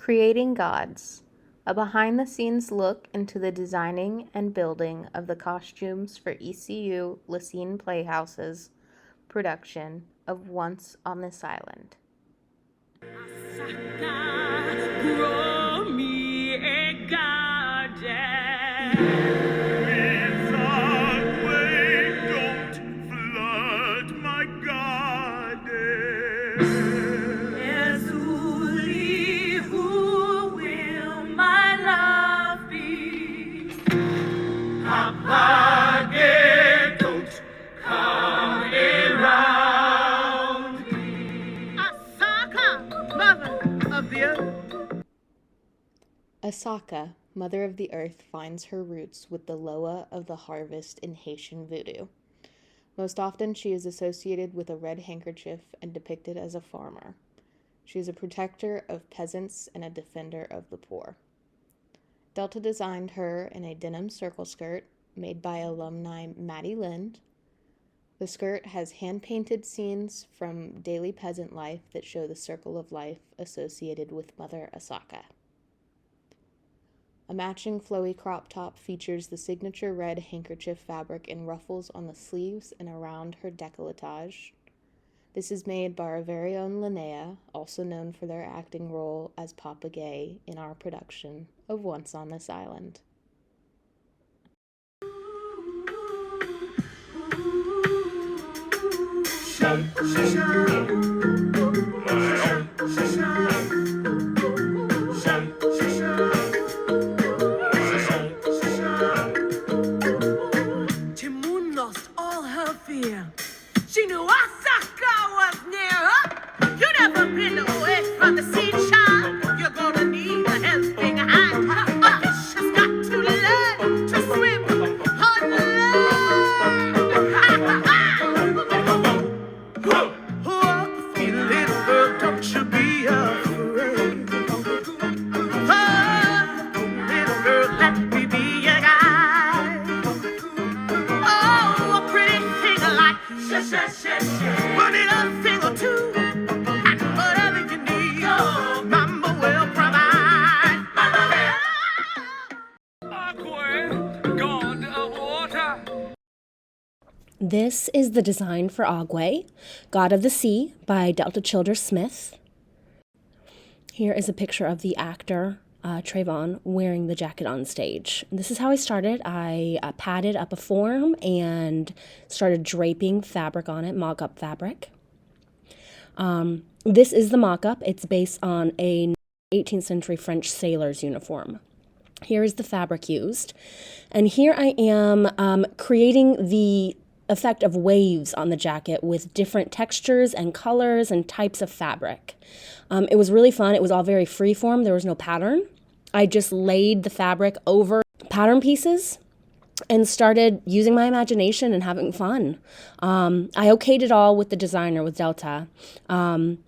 Creating Gods, a behind-the-scenes look into the designing and building of the costumes for ECU Lacine Playhouse's production of Once on This Island. Grow me a garden. Don't flood my garden. Ezuli, who will my love be? Apage, don't come around me. Asaka, mother of the earth. Asaka, Mother of the Earth, finds her roots with the Loa of the harvest in Haitian voodoo. Most often, she is associated with a red handkerchief and depicted as a farmer. She is a protector of peasants and a defender of the poor. Delta designed her in a denim circle skirt made by alumni Maddie Lind. The skirt has hand-painted scenes from daily peasant life that show the circle of life associated with Mother Asaka. A matching flowy crop top features the signature red handkerchief fabric in ruffles on the sleeves and around her décolletage. This is made by our very own Linnea, also known for their acting role as Papa Gay in our production of Once on This Island. Timon lost all her fear. She knew Asaka was near her. You never been away from the sea, child. You're gonna need a helping hand. A fish has got to learn to swim on land. Oh, little girl, don't you be afraid. Oh, little girl, let me be your guide. Oh, a pretty thing like one little thing or two, and whatever you need, Mama will provide. Aqua, god of water. This is the design for Agwe, God of the Sea, by Delta Childers Smith. Here is a picture of the actor, Trayvon, wearing the jacket on stage. This is how I started. I padded up a form and started draping fabric on it, mock-up fabric. This is the mock-up. It's based on a 18th century French sailor's uniform. Here is the fabric used. And here I am creating the effect of waves on the jacket with different textures and colors and types of fabric. It was really fun. It was all very freeform. There was no pattern. I just laid the fabric over pattern pieces and started using my imagination and having fun. I okayed it all with the designer, with Delta. And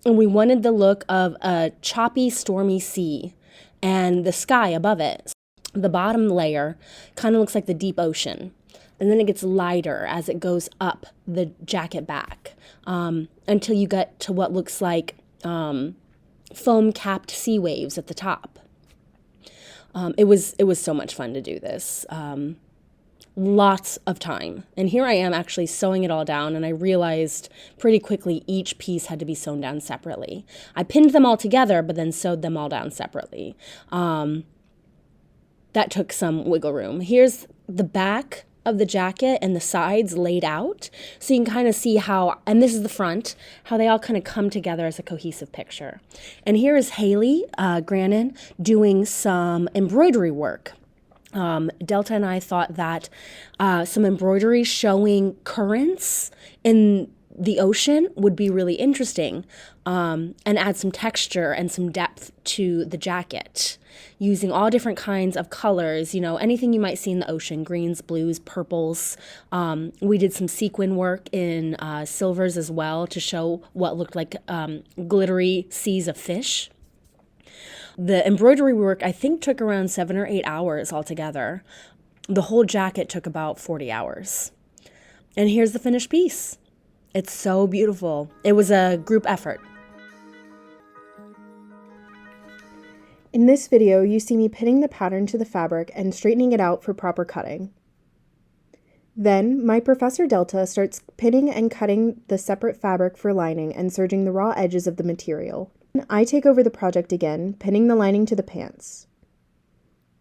we wanted the look of a choppy, stormy sea and the sky above it. The bottom layer kind of looks like the deep ocean. And then it gets lighter as it goes up the jacket back until you get to what looks like foam-capped sea waves at the top. It was so much fun to do this. Lots of time. And here I am actually sewing it all down, and I realized pretty quickly each piece had to be sewn down separately. I pinned them all together, but then sewed them all down separately. That took some wiggle room. Here's the back of the jacket and the sides laid out, so you can kind of see how, and this is the front, how they all kind of come together as a cohesive picture. And here is Haley Grannon doing some embroidery work. Delta and I thought that some embroidery showing currents in the ocean would be really interesting, and add some texture and some depth to the jacket, using all different kinds of colors, you know, anything you might see in the ocean, greens, blues, purples. We did some sequin work in silvers as well to show what looked like glittery seas of fish. The embroidery work, I think, took around 7 or 8 hours altogether. The whole jacket took about 40 hours. And here's the finished piece. It's so beautiful. It was a group effort. In this video, you see me pinning the pattern to the fabric and straightening it out for proper cutting. Then, my Professor Delta starts pinning and cutting the separate fabric for lining and serging the raw edges of the material. I take over the project again, pinning the lining to the pants.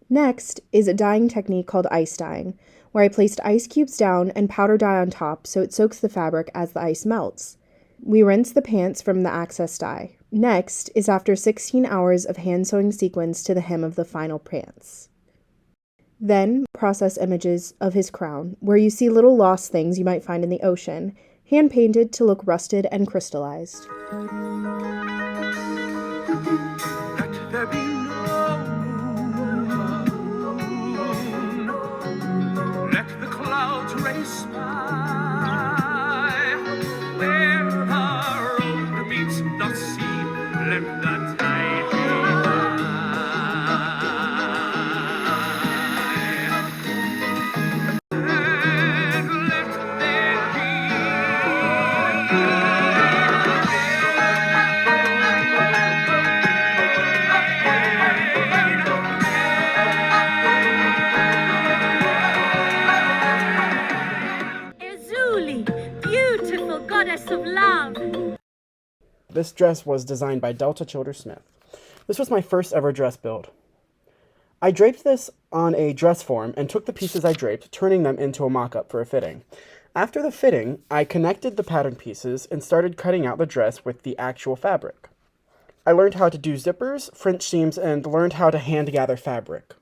Next is a dyeing technique called ice dyeing, where I placed ice cubes down and powder dye on top so it soaks the fabric as the ice melts. We rinse the pants from the access dye. Next is after 16 hours of hand sewing sequins to the hem of the final pants. Then, process images of his crown, where you see little lost things you might find in the ocean, hand-painted to look rusted and crystallized. Let there be no moon. Let the clouds race by. Where the road meets the sea, let the tide be high. And let there Azuli, beautiful goddess of love. This dress was designed by Delta Childers Smith. This was my first ever dress build. I draped this on a dress form and took the pieces I draped, turning them into a mock-up for a fitting. After the fitting, I connected the pattern pieces and started cutting out the dress with the actual fabric. I learned how to do zippers, French seams, and learned how to hand gather fabric.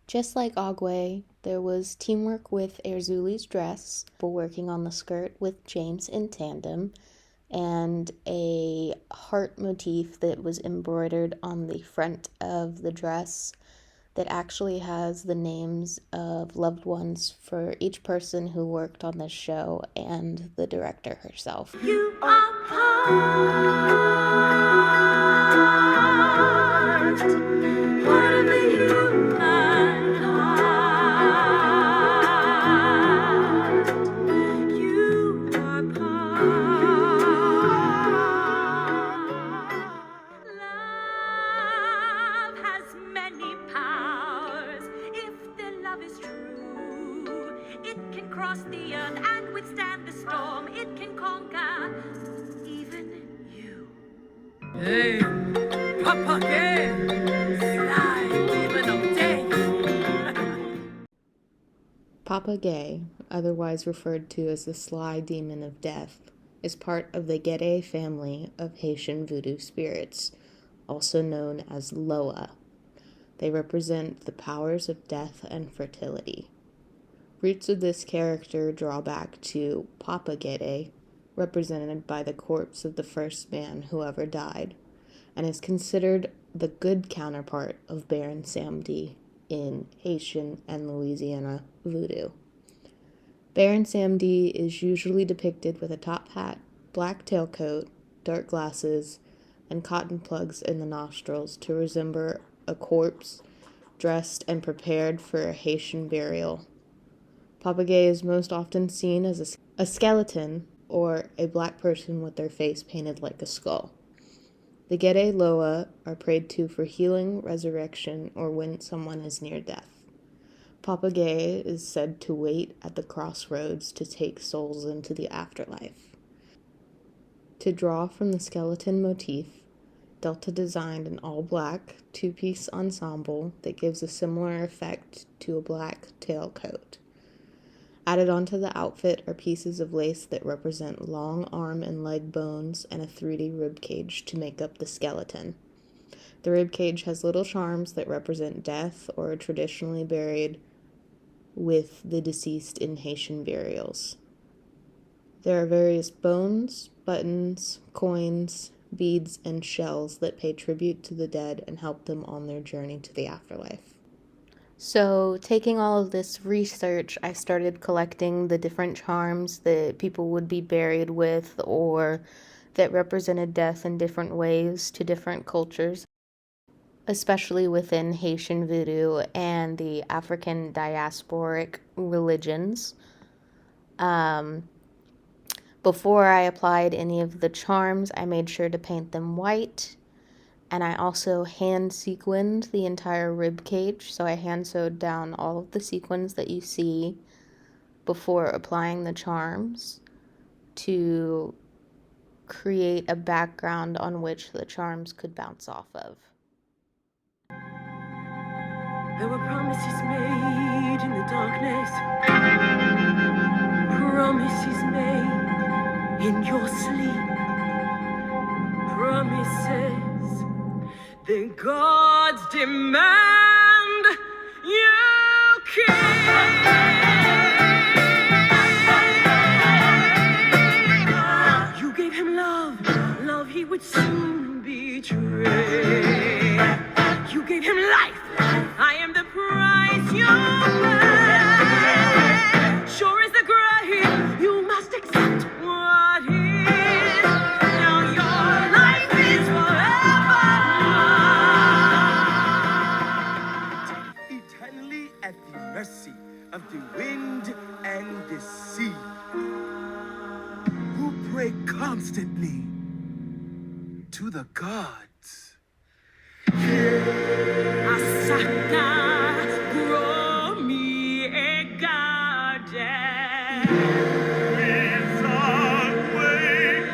Just like Agwe, there was teamwork with Erzuli's dress, people working on the skirt with James in tandem, and a heart motif that was embroidered on the front of the dress that actually has the names of loved ones for each person who worked on this show and the director herself. You are part of the human heart. You are part. Love has many powers. If the love is true, it can cross the earth and withstand the storm. It can conquer even you. Hey, Papa Gay, sly demon of day. Papa Gay, otherwise referred to as the Sly Demon of Death, is part of the Gede family of Haitian voodoo spirits, also known as Loa. They represent the powers of death and fertility. Roots of this character draw back to Papa Gede, represented by the corpse of the first man who ever died, and is considered the good counterpart of Baron Samedi in Haitian and Louisiana voodoo. Baron Samedi is usually depicted with a top hat, black tailcoat, dark glasses, and cotton plugs in the nostrils to resemble a corpse dressed and prepared for a Haitian burial. Papa Gay is most often seen as a skeleton or a black person with their face painted like a skull. The Gede Loa are prayed to for healing, resurrection, or when someone is near death. Papa Gay is said to wait at the crossroads to take souls into the afterlife. To draw from the skeleton motif, Delta designed an all-black two-piece ensemble that gives a similar effect to a black tailcoat. Added onto the outfit are pieces of lace that represent long arm and leg bones and a 3D ribcage to make up the skeleton. The ribcage has little charms that represent death or are traditionally buried with the deceased in Haitian burials. There are various bones, buttons, coins, beads, and shells that pay tribute to the dead and help them on their journey to the afterlife. So, taking all of this research, I started collecting the different charms that people would be buried with or that represented death in different ways to different cultures, especially within Haitian voodoo and the African diasporic religions. Before I applied any of the charms, I made sure to paint them white. And I also hand sequined the entire rib cage. So I hand sewed down all of the sequins that you see before applying the charms to create a background on which the charms could bounce off of. There were promises made in the darkness, promises made in your sleep, promises the gods demand you keep. You gave him love, love he would soon betray. You gave him life, I am the price you pay. Sure as the grave, you must accept what is. Now your life is forever. Eternally at the mercy of the wind and the sea, who pray constantly to the gods. Asaka, grow me a garden.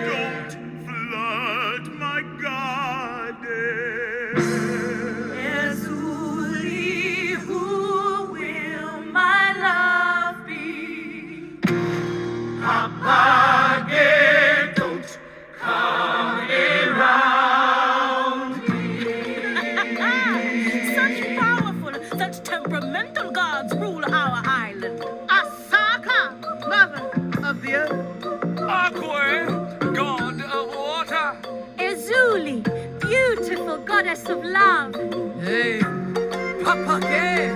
Don't flood my garden. Ezuli, who will my love be? Apage, don't come around me. Such powerful, such temperamental gods rule our island. Asaka, mother of the earth. Aqua, god of water. Ezuli, beautiful goddess of love. Hey, Papake,